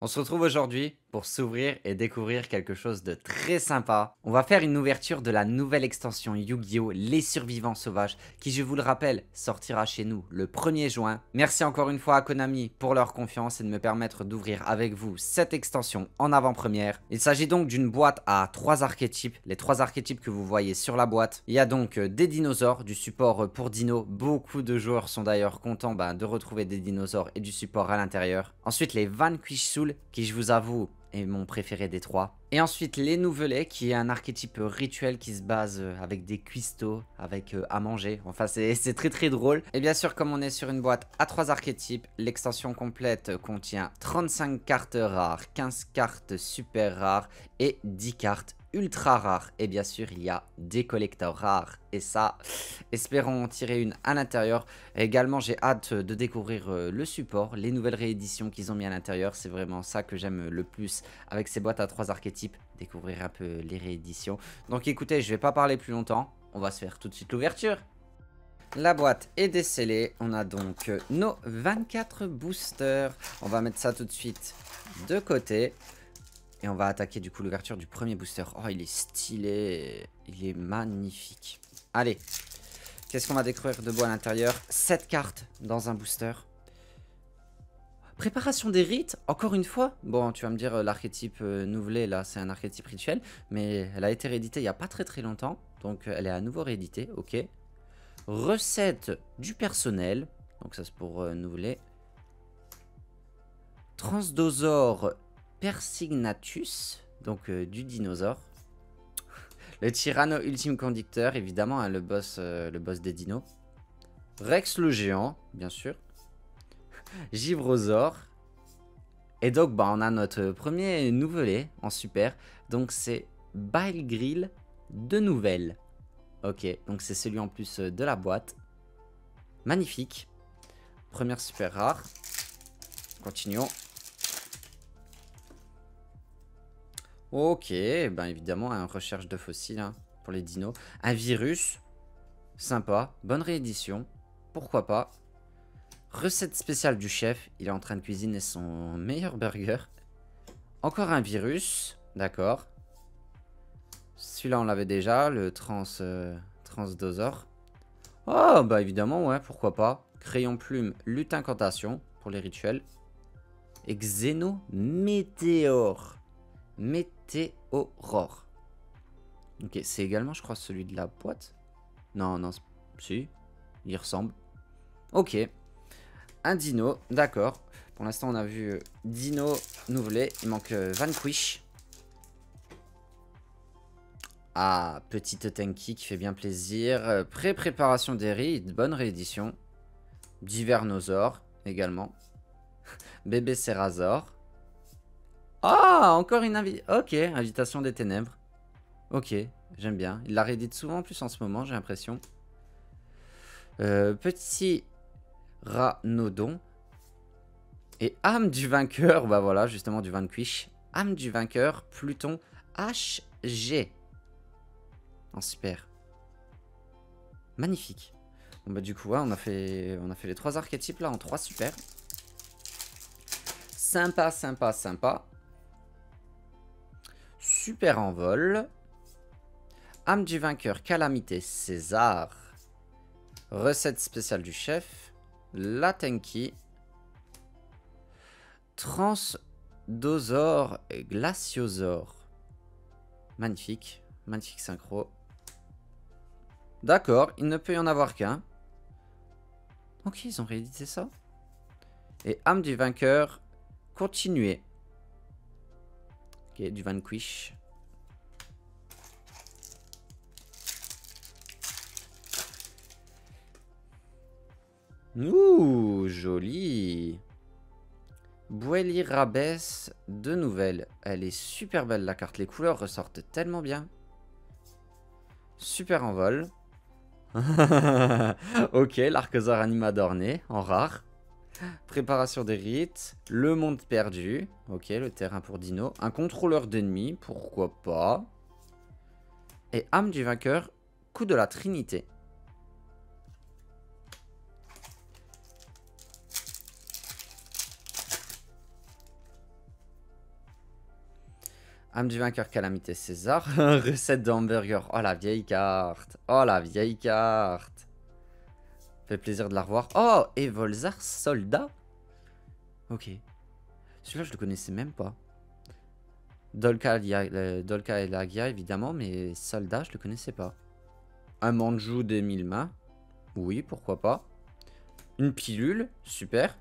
On se retrouve aujourd'hui pour s'ouvrir et découvrir quelque chose de très sympa. On va faire une ouverture de la nouvelle extension Yu-Gi-Oh! Les Survivants Sauvages, qui je vous le rappelle, sortira chez nous le 1er juin. Merci encore une fois à Konami pour leur confiance et de me permettre d'ouvrir avec vous cette extension en avant-première. Il s'agit donc d'une boîte à 3 archétypes, les 3 archétypes que vous voyez sur la boîte. Il y a donc des dinosaures, du support pour dino. Beaucoup de joueurs sont d'ailleurs contents de retrouver des dinosaures et du support à l'intérieur. Ensuite les Vanquish Soul, qui je vous avoue est mon préféré des 3. Et ensuite les Nouvelets, qui est un archétype rituel qui se base avec des cuistots, avec à manger. Enfin c'est très drôle. Et bien sûr, comme on est sur une boîte à 3 archétypes, l'extension complète contient 35 cartes rares, 15 cartes super rares et 10 cartes ultra rares. Et bien sûr il y a des collecteurs rares, et ça, espérons en tirer une à l'intérieur. Également j'ai hâte de découvrir le support, les nouvelles rééditions qu'ils ont mis à l'intérieur. C'est vraiment ça que j'aime le plus avec ces boîtes à 3 archétypes, découvrir un peu les rééditions. Donc écoutez, je vais pas parler plus longtemps, on va se faire tout de suite l'ouverture. La boîte est décellée, on a donc nos 24 boosters. On va mettre ça tout de suite de côté. Et on va attaquer du coup l'ouverture du premier booster. Oh, il est stylé. Il est magnifique. Allez. Qu'est-ce qu'on va découvrir de beau à l'intérieur? 7 cartes dans un booster. Préparation des rites, encore une fois. Bon, tu vas me dire, l'archétype nouvelé, là, c'est un archétype rituel. Mais elle a été rééditée il n'y a pas très longtemps. Donc, elle est à nouveau rééditée. Ok. Recette du personnel. Donc, ça, c'est pour nouveler. Transdosaure Persignatus, donc du dinosaure. Le Tyranno Ultime Conducteur, évidemment, hein, le boss des dinos. Rex le géant, bien sûr. Givrosaure. Et donc, on a notre premier nouvelet en super. Donc, c'est Bile Grill de nouvelles. Ok, donc c'est celui en plus de la boîte. Magnifique. Première super rare. Continuons. Ok, évidemment, une recherche de fossiles hein, pour les dinos. Un virus, sympa, bonne réédition, pourquoi pas. Recette spéciale du chef, il est en train de cuisiner son meilleur burger. Encore un virus, d'accord. Celui-là, on l'avait déjà, le transdosaure. Oh, évidemment, ouais, pourquoi pas. Crayon plume, lutte incantation pour les rituels. Et Xeno Météore. Météorore. Ok, c'est également, je crois, celui de la boîte. Non, non, si, il ressemble. Ok, un dino, d'accord. Pour l'instant, on a vu dino nouvelé. Il manque Vanquish. Ah, petite Tenki qui fait bien plaisir. Pré-préparation des rites, bonne réédition. Divernosaure également. Bébé Cerazor. Ah, encore une invitation. Ok, invitation des ténèbres. Ok, j'aime bien. Il la réédite souvent en plus en ce moment, j'ai l'impression. Petit Ranodon. Et âme du vainqueur, voilà, justement du Vanquish. Âme du vainqueur, Pluton HG. En super. Magnifique. Bon du coup, ouais, on a fait les 3 archétypes là en 3 super. Sympa, sympa, sympa. Super envol. Âme du vainqueur, Calamité César. Recette spéciale du chef. La Tenki. Transdosaure Glaciosaure. Magnifique. Magnifique synchro. D'accord, il ne peut y en avoir qu'un. Ok, ils ont réédité ça. Et âme du vainqueur, continuer. Ok, du Vanquish. Ouh, joli. Boueli Rabès de nouvelles. Elle est super belle la carte. Les couleurs ressortent tellement bien. Super envol. Ok, l'Archosaure Animadorné en rare. Préparation des rites. Le monde perdu. Ok, le terrain pour Dino. Un contrôleur d'ennemis, pourquoi pas. Et âme du vainqueur, coup de la Trinité. Âme du vainqueur, calamité César. Recette de hamburger. Oh la vieille carte. Oh la vieille carte. Fait plaisir de la revoir. Oh, et Volzar soldat. Ok. Celui-là, je le connaissais même pas. Dolka et Lagia, évidemment, mais soldat, je le connaissais pas. Un Manjou des 1000 mains. Oui, pourquoi pas. Une pilule, super.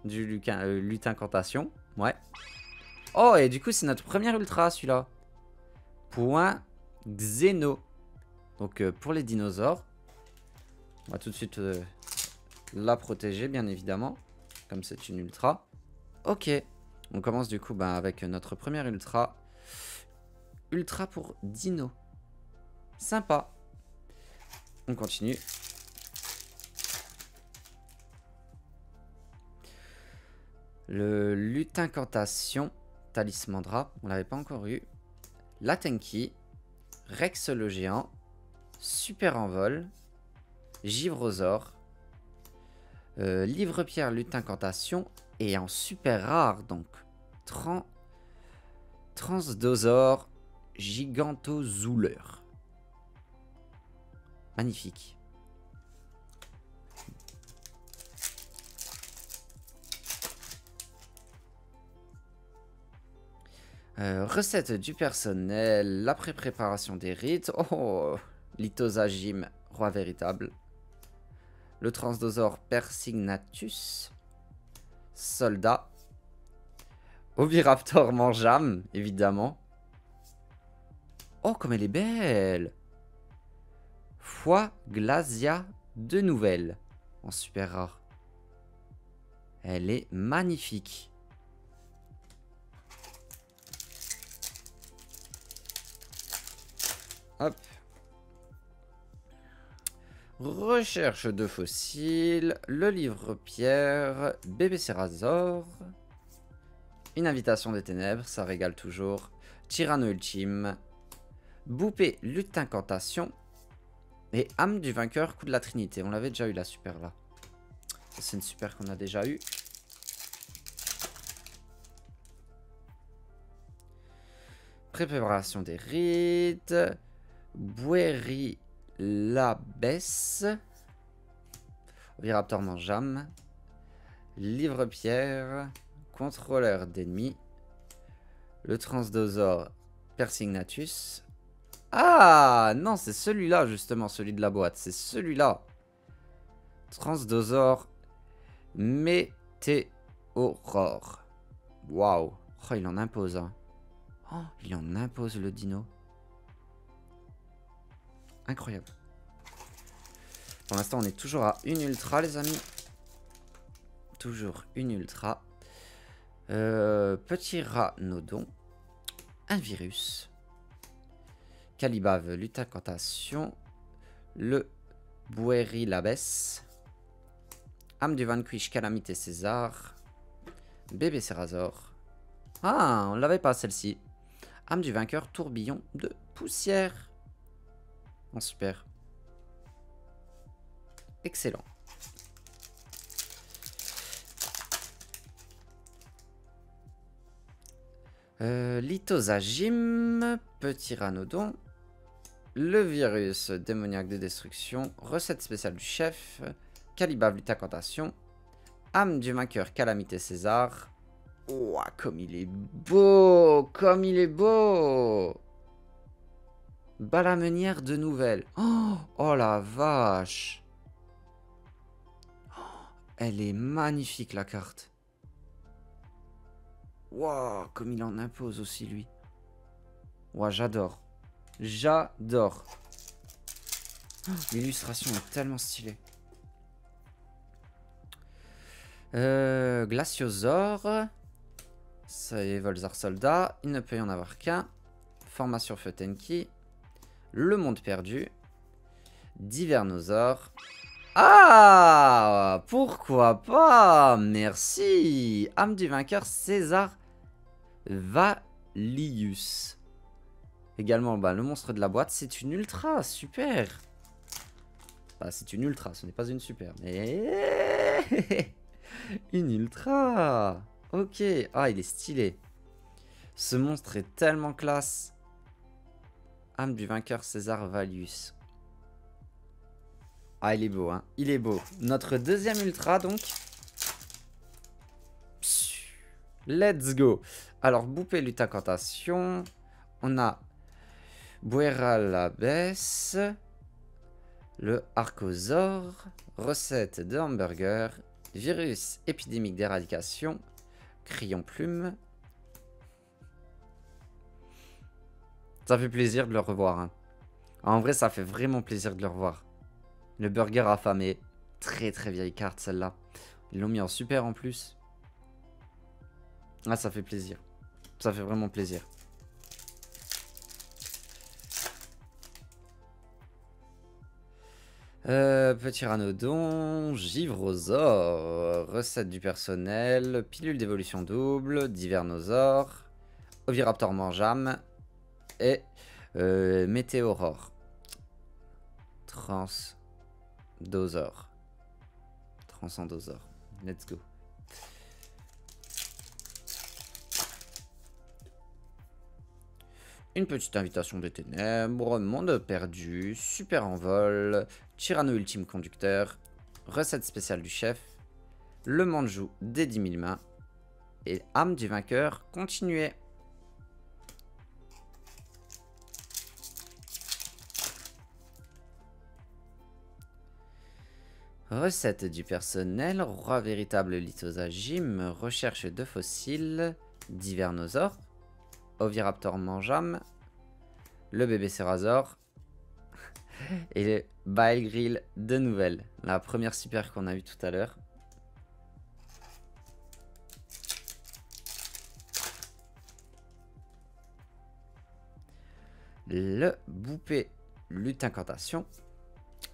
Du lutin incantation, ouais. Oh, et du coup, c'est notre première ultra, celui-là. Point Xeno. Donc, pour les dinosaures. On va tout de suite la protéger, bien évidemment. Comme c'est une ultra. Ok. On commence du coup avec notre première ultra. Ultra pour dino. Sympa. On continue. Le lutin incantation. Talismandra. On l'avait pas encore eu. La Tenki. Rex le géant. Super envol. Givrosaure. Livre-pierre lutin incantation. Et en super rare donc. Transdosaure Gigantozouleur. Magnifique. Recette du personnel, l'après-préparation des rites. Oh, Lithosagime, roi véritable. Le transdosaure Persignatus. Soldat. Oviraptor mangeam, évidemment. Oh, comme elle est belle. Foie Glacia de nouvelles. En super rare. Elle est magnifique. Hop. Recherche de fossiles. Le livre-pierre. Bébé Cérasaure. Une invitation des ténèbres. Ça régale toujours. Tyranno ultime. Boupé lutte incantation. Et âme du vainqueur, coup de la Trinité. On l'avait déjà eu la super là. C'est une super qu'on a déjà eu. Préparation des rites. Bouéri la baisse. Oviraptor mangeam. Livre-pierre. Contrôleur d'ennemis. Le transdosaure Persignatus. Ah non, c'est celui-là justement, celui de la boîte. C'est celui-là. Transdosaure Météorore. Waouh. Oh, il en impose. Hein. Oh, il en impose le dino. Incroyable. Pour l'instant, on est toujours à une ultra, les amis. Toujours une ultra. Petit rat nodon. Un virus. Calibave, lutte incantation. Le Bouéri l'abesse. Âme du Vanquish, calamité César. Bébé Cérasaure. Ah, on l'avait pas celle-ci. Âme du vainqueur, tourbillon de poussière. En super. Excellent. Lithosagime, petit ranodon. Le virus démoniaque de destruction. Recette spéciale du chef. Calibave, lutte incantation. Âme du vainqueur, calamité César. Oh, comme il est beau! Comme il est beau! Balamenière de nouvelles. Oh, oh la vache! Oh, elle est magnifique la carte. Wow, comme il en impose aussi lui. Wow, j'adore. J'adore. Oh, l'illustration est tellement stylée. Glaciosaure. C'est Volzar soldat. Il ne peut y en avoir qu'un. Formation Feu Tenki. Le monde perdu. Divernosaure. Ah, pourquoi pas? Merci. Âme du vainqueur César Valius. Également, le monstre de la boîte, c'est une ultra, super. C'est une ultra, ce n'est pas une super, mais une ultra. Ok, ah, il est stylé. Ce monstre est tellement classe. Âme du vainqueur César Valius. Ah, il est beau, hein. Il est beau. Notre deuxième ultra, donc. Let's go. Alors, Boupé lutte incantation. On a Buera l'Abbesse. Le Archosaure. Recette de hamburger. Virus épidémique d'éradication. Crayon plume. Ça fait plaisir de le revoir. Hein. En vrai, ça fait vraiment plaisir de le revoir. Le burger affamé. Très très vieille carte celle-là. Ils l'ont mis en super en plus. Ah, ça fait plaisir. Ça fait vraiment plaisir. Petit Ranodon, Givrosaure, recette du personnel, pilule d'évolution double, Divernosaure, Oviraptor mangeam et Météorore. Transdosaure. Transcendosaure. Let's go. Une petite invitation des ténèbres, monde perdu, super envol, Tyranno ultime conducteur, recette spéciale du chef, le manjou des 10 000 mains, et âme du vainqueur continuée. Recette du personnel, roi véritable lithosagime, recherche de fossiles, Divernosaure, Oviraptor mangeam, le bébé Cérasaure et le Bile Grill de nouvelles. La première super qu'on a eue tout à l'heure. Le Boupé lutte incantation.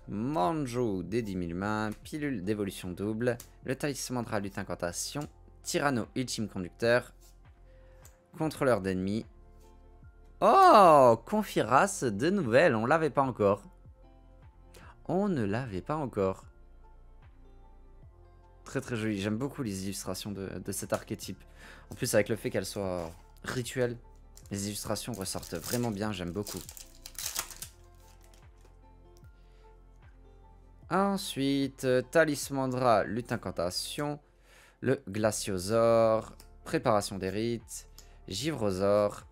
Manjo des 10 000 mains, pilule d'évolution double, le talisman de la lutte incantation, Tyranno ultime conducteur, contrôleur d'ennemis. Oh, Confiras de nouvelles, on l'avait pas encore. On ne l'avait pas encore. Très très joli, j'aime beaucoup les illustrations de cet archétype. En plus avec le fait qu'elle soit rituelle, les illustrations ressortent vraiment bien, j'aime beaucoup. Ensuite, Talismandra, lutte incantation, le Glaciosaure, préparation des rites, Givrosaure,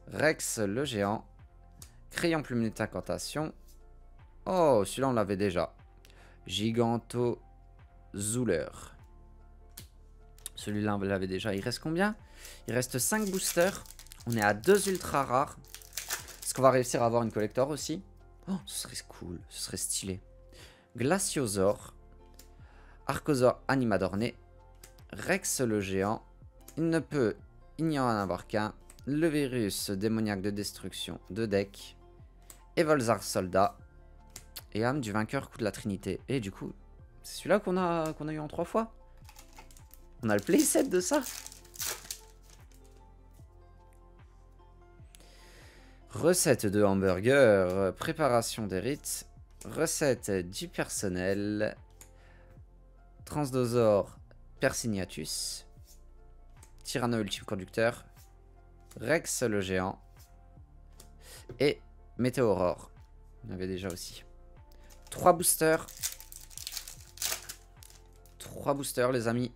Rex le géant, Crayon plume lutte incantation. Oh, celui-là on l'avait déjà. Giganto Zouler. Celui-là on l'avait déjà. Il reste combien? Il reste 5 boosters. On est à 2 ultra rares. Est-ce qu'on va réussir à avoir une collector aussi? Oh, ce serait cool, ce serait stylé. Glaciosaure, Archosaure animadorné, Rex le géant, il n'y en avoir qu'un, le virus démoniaque de destruction de deck, Evolzar soldat, et âme du vainqueur coup de la trinité. Et du coup, c'est celui-là qu'on a eu en 3 fois. On a le playset de ça. Recette de hamburger, préparation des rites. Recette du personnel, Transdosaure Persignatus, Tyranno ultime conducteur, Rex le géant et Météorore. On avait déjà aussi. 3 boosters. 3 boosters les amis.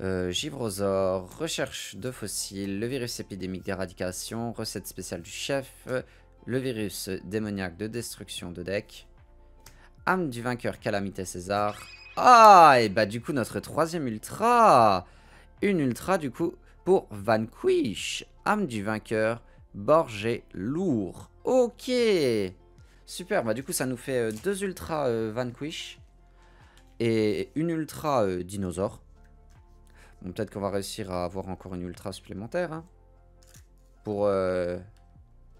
Givrosaure, recherche de fossiles, le virus épidémique d'éradication, recette spéciale du chef, le virus démoniaque de destruction de deck, âme du vainqueur Calamité César. Ah, et bah du coup notre troisième ultra. Une ultra du coup pour Vanquish, âme du vainqueur Borgé lourd. Ok. Super, bah du coup ça nous fait 2 ultras Vanquish et une ultra dinosaure. Bon, peut-être qu'on va réussir à avoir encore une ultra supplémentaire hein, pour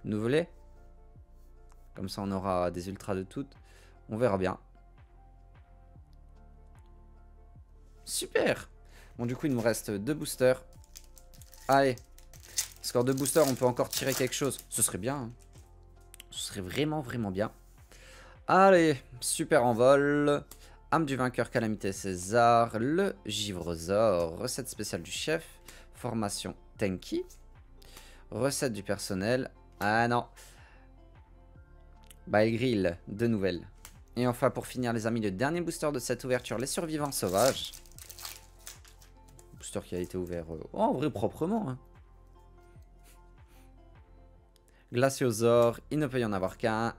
nous voler. Comme ça on aura des ultras de toutes. On verra bien. Super. Bon du coup il nous reste 2 boosters. Allez. Score de boosters, on peut encore tirer quelque chose. Ce serait bien. Hein. Ce serait vraiment vraiment bien. Allez. Super envol. Âme du vainqueur Calamité César. Le Givrosaure. Recette spéciale du chef. Formation Tenki. Recette du personnel. Ah non. By Grill, 2 nouvelles. Et enfin, pour finir, les amis, le dernier booster de cette ouverture, les survivants sauvages. Booster qui a été ouvert en vrai proprement. Hein. Glaciosaure, il ne peut y en avoir qu'un.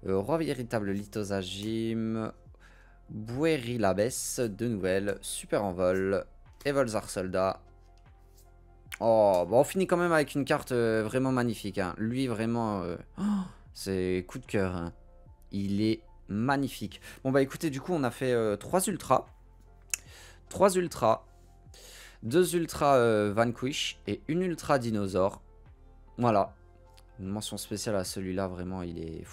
Roi véritable Lithosagime. Bouérilabès, 2 nouvelles. Super envol. Evolzar soldat. Oh, bon, on finit quand même avec une carte vraiment magnifique. Hein. Lui, vraiment, c'est coup de cœur. Hein. Il est magnifique. Bon, bah écoutez, du coup, on a fait 3 ultras. 3 ultras. 2 ultras Vanquish et une ultra dinosaure. Voilà. Une mention spéciale à celui-là, vraiment, il est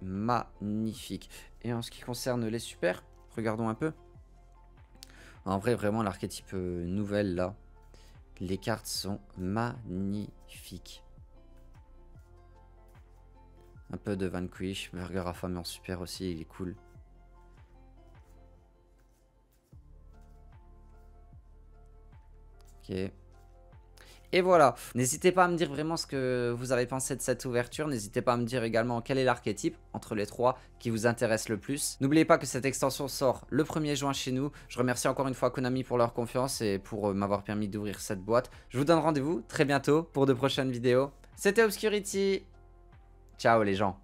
magnifique. Et en ce qui concerne les super, regardons un peu. En vrai, vraiment, l'archétype nouvelle, là, les cartes sont magnifiques. Un peu de Vanquish, Burger affamé en super aussi, il est cool. Ok. Et voilà, n'hésitez pas à me dire vraiment ce que vous avez pensé de cette ouverture. N'hésitez pas à me dire également quel est l'archétype entre les 3 qui vous intéresse le plus. N'oubliez pas que cette extension sort le 1er juin chez nous. Je remercie encore une fois Konami pour leur confiance et pour m'avoir permis d'ouvrir cette boîte. Je vous donne rendez-vous très bientôt pour de prochaines vidéos. C'était Obscurity. Ciao les gens.